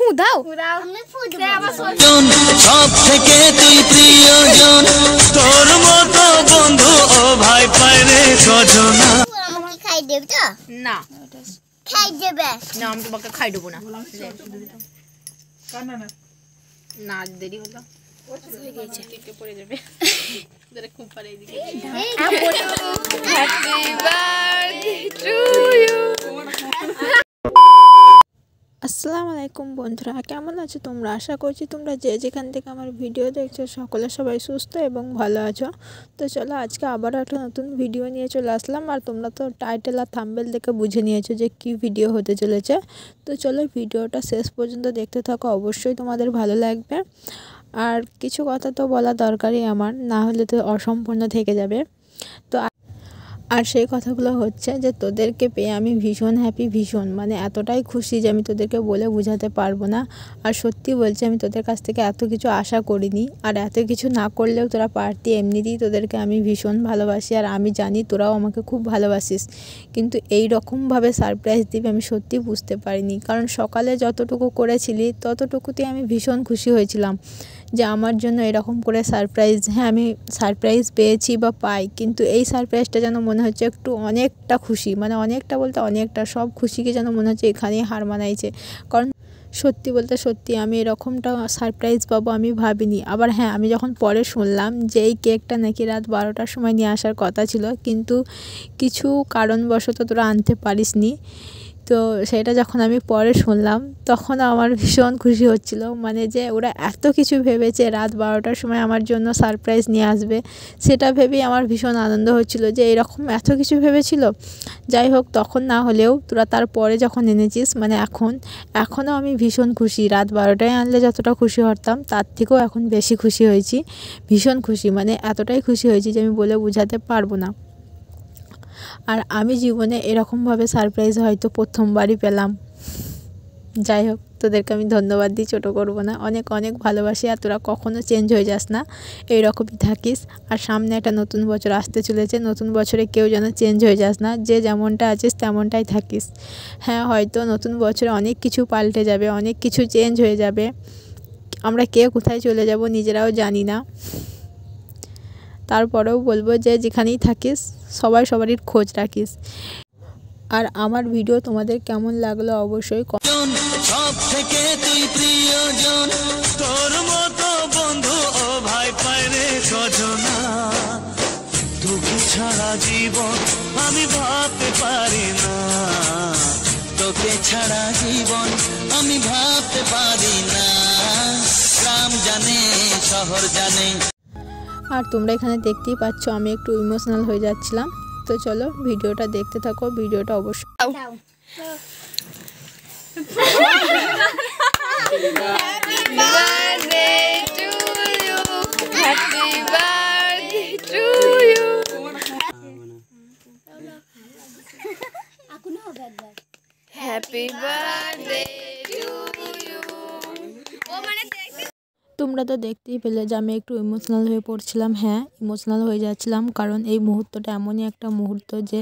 ফু দাও সব থেকে তুই প্রিয়জন তোর মতো বন্ধু ও ভাই পাইরে কজনা আমাকে খাই দেব তো না খাই দেবে না আমি তোমাকে খাই দেবো না না দেরি হলো পড়ে যাবে খুব পারে এদিকে হ্যাপি বার্থডে টু ইউ। আসসালামু আলাইকুম বন্ধুরা, কেমন আছো তোমরা? আশা করছি তোমরা যে যেখান থেকে আমার ভিডিও দেখছো সকলে সবাই সুস্থ এবং ভালো আছো। তো চলো আজকে আবার একটা নতুন ভিডিও নিয়ে চলে আসলাম। আর তোমরা তো টাইটেল আর থাম্বনেল দেখে বুঝে নিয়েছো যে কি ভিডিও হতে চলেছে। তো চলো ভিডিওটা শেষ পর্যন্ত দেখতে থাকো, অবশ্যই তোমাদের ভালো লাগবে। আর কিছু কথা তো বলা দরকারই আমার, না হলে তো অসম্পূর্ণ থেকে যাবে। তো আর সেই কথাগুলো হচ্ছে যে তোদেরকে পেয়ে আমি ভীষণ হ্যাপি, ভীষণ মানে এতটাই খুশি যে আমি তোদেরকে বলে বোঝাতে পারবো না। আর সত্যি বলছি, আমি তোদের কাছ থেকে এত কিছু আশা করিনি, আর এত কিছু না করলেও তোরা পারতি। এমনিতেই তোদেরকে আমি ভীষণ ভালোবাসি, আর আমি জানি তোরাও আমাকে খুব ভালোবাসিস, কিন্তু এই রকমভাবে সারপ্রাইজ দিবি আমি সত্যি বুঝতে পারিনি। কারণ সকালে যতটুকু করেছিলি ততটুকুতেই আমি ভীষণ খুশি হয়েছিলাম যে আমার জন্য এরকম করে সারপ্রাইজ, হ্যাঁ আমি সারপ্রাইজ পেয়েছি বা পাই, কিন্তু এই সারপ্রাইজটা যেন মনে হচ্ছে একটু অনেকটা খুশি, মানে অনেকটা বলতে অনেকটা, সব খুশিকে যেন মনে হচ্ছে এখানেই হার মানাইছে। কারণ সত্যি বলতে সত্যি আমি এরকমটা সারপ্রাইজ পাবো আমি ভাবিনি। আবার হ্যাঁ, আমি যখন পরে শুনলাম যে এই কেকটা নাকি রাত 12টার সময় নিয়ে আসার কথা ছিল, কিন্তু কিছু কারণবশত তোরা আনতে পারিসনি। তো সেটা যখন আমি পরে শুনলাম তখন আমার ভীষণ খুশি হচ্ছিল, মানে যে ওরা এত কিছু ভেবেছে রাত 12টার সময় আমার জন্য সারপ্রাইজ নিয়ে আসবে, সেটা ভেবেই আমার ভীষণ আনন্দ হচ্ছিল যে এরকম এত কিছু ভেবেছিল। যাই হোক, তখন না হলেও তোরা তারপরে যখন এনেছিস, মানে এখনও আমি ভীষণ খুশি। রাত 12টায় আনলে যতটা খুশি হতাম তার থেকেও এখন বেশি খুশি হয়েছি, ভীষণ খুশি, মানে এতটাই খুশি হয়েছি যে আমি বলে বোঝাতে পারবো না। আর আমি জীবনে এরকমভাবে সারপ্রাইজ হয়তো প্রথমবারই পেলাম। যাই হোক, তোদেরকে আমি ধন্যবাদ দিই, ছোটো করবো না। অনেক অনেক ভালোবাসি, আর তোরা কখনও চেঞ্জ হয়ে যাস না, এইরকমই থাকিস। আর সামনে একটা নতুন বছর আসতে চলেছে, নতুন বছরে কেউ যেন চেঞ্জ হয়ে যাস না, যে যেমনটা আছিস তেমনটাই থাকিস। হ্যাঁ, হয়তো নতুন বছরে অনেক কিছু পাল্টে যাবে, অনেক কিছু চেঞ্জ হয়ে যাবে, আমরা কে কোথায় চলে যাব নিজেরাও জানি না। তারপরেও বলবো যে যেখানেই থাকিস সবাই সবারই খোঁজ রাখিস। আর আমার ভিডিও তোমাদের কেমন লাগলো অবশ্যই সব থেকে তুই প্রিয়জন তোর মতো বন্ধু ও ভাই পাইরে কজনা তোকে ছাড়া জীবন আমি ভাবতে পারি না, তোকে ছাড়া জীবন আমি ভাবতে পারি না। গ্রাম জানে শহর জানে। আর তোমরা এখানে দেখতেই পাচ্ছ আমি একটু ইমোশনাল হয়ে যাচ্ছিলাম। তো চলো ভিডিওটা দেখতে থাকো, ভিডিওটা অবশ্যই happy birthday to you, happy birthday to you, happy birthday to you. ও মানে তোমরা তো দেখতেই পেলে যে আমি একটু ইমোশনাল হয়ে পড়ছিলাম। হ্যাঁ, ইমোশনাল হয়ে যাচ্ছিলাম, কারণ এই মুহূর্তটা এমনই একটা মুহূর্ত যে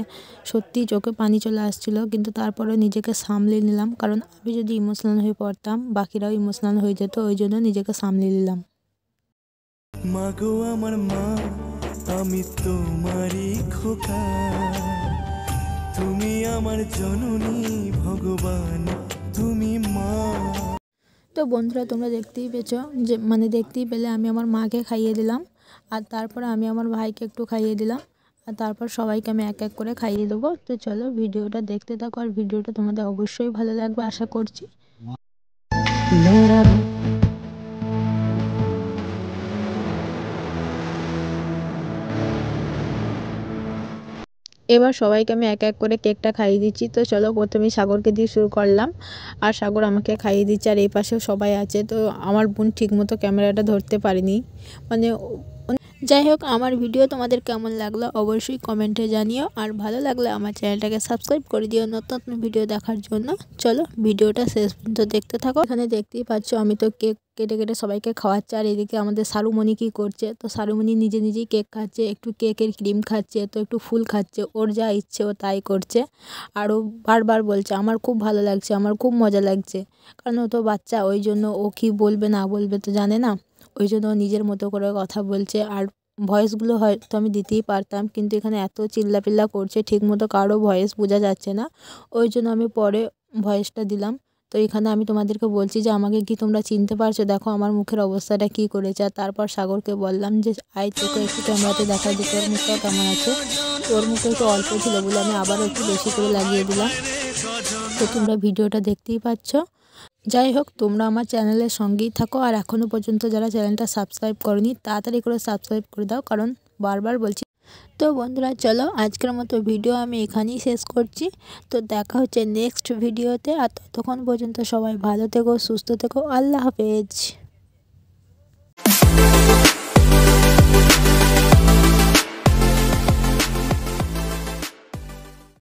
সত্যিই চোখে পানি চলে আসছিল, কিন্তু তারপরে নিজেকে সামলে নিলাম। কারণ আমি যদি ইমোশনাল হয়ে পড়তাম বাকিরাও ইমোশনাল হয়ে যেত, ওই জন্য নিজেকে সামলে নিলাম। মা গো আমার মা, আমি তোমারই খোকা, তুমি আমার জননী ভগবান, তুমি মা। তো বন্ধুরা তোমরা দেখতেই পেয়েছো যে দেখতেই পেলে আমি আমার মাকে খাইয়ে দিলাম, আর তারপরে আমি আমার ভাইকে একটু খাইয়ে দিলাম, আর তারপর সবাইকে আমি এক এক করে খাইয়ে দেবো। তো চলো ভিডিওটা দেখতে থাকো, আর ভিডিওটা তোমাদের অবশ্যই ভালো লাগবে আশা করছি। এবার সবাইকে আমি এক এক করে কেকটা খাইয়ে দিচ্ছি। তো চলো প্রথমে সাগরকে দিয়ে শুরু করলাম, আর সাগর আমাকে খাইয়ে দিচ্ছে, আর এই পাশেও সবাই আছে। তো আমার বোন ঠিকমতো ক্যামেরাটা ধরতে পারেনি, মানে যাই হোক, আমার ভিডিও তোমাদের কেমন লাগলো অবশ্যই কমেন্টে জানিও, আর ভালো লাগলে আমার চ্যানেলটাকে সাবস্ক্রাইব করে দিও নতুন নতুন ভিডিও দেখার জন্য। চলো ভিডিওটা শেষ পর্যন্ত দেখতে থাকো। এখানে দেখতেই পাচ্ছ আমি তো কেক কেটে কেটে সবাইকে খাওয়াচ্ছে। আর এদিকে আমাদের সারুমণি কী করছে, তো সারুমণি নিজে নিজেই কেক খাচ্ছে, একটু কেকের ক্রিম খাচ্ছে, তো একটু ফুল খাচ্ছে, ওর যা ইচ্ছে ও তাই করছে। আর ও বারবার বলছে আমার খুব ভালো লাগছে, আমার খুব মজা লাগছে, কারণ ও তো বাচ্চা, ওই জন্য ও কী বলবে না বলবে তো জানে না, ওই জন্য ও নিজের মতো করে কথা বলছে। আর ভয়েসগুলো হয়তো আমি দিতেই পারতাম, কিন্তু এখানে এত চিল্লাপিল্লা করছে ঠিকমতো কারো ভয়েস বোঝা যাচ্ছে না, ওই জন্য আমি পরে ভয়েসটা দিলাম। তো এখানে আমি তোমাদেরকে বলছি যে আমাকে কি তোমরা চিনতে পারছো, দেখো আমার মুখের অবস্থাটা কী করেছে। আর তারপর সাগরকে বললাম যে আয় তোকে একটু ক্যামেরাতে দেখা যে তোর মুখটা কেমন আছে। ওর মুখে একটু অল্প ছিল বলে আমি আবারও একটু বেশি করে লাগিয়ে দিলাম। তো তোমরা ভিডিওটা দেখতেই পাচ্ছ। যাই হোক, তোমরা আমার চ্যানেলের সঙ্গেই থাকো, আর এখনও পর্যন্ত যারা চ্যানেলটা সাবস্ক্রাইব করনি তাড়াতাড়ি করে সাবস্ক্রাইব করে দাও, কারণ বারবার বলছি। তো বন্ধুরা চলো আজকের মতো ভিডিও আমি এখানেই শেষ করছি। তো দেখা হচ্ছে নেক্সট ভিডিওতে, আর ততক্ষণ পর্যন্ত সবাই ভালো থেকো, সুস্থ থেকো, আল্লাহ হাফেজ।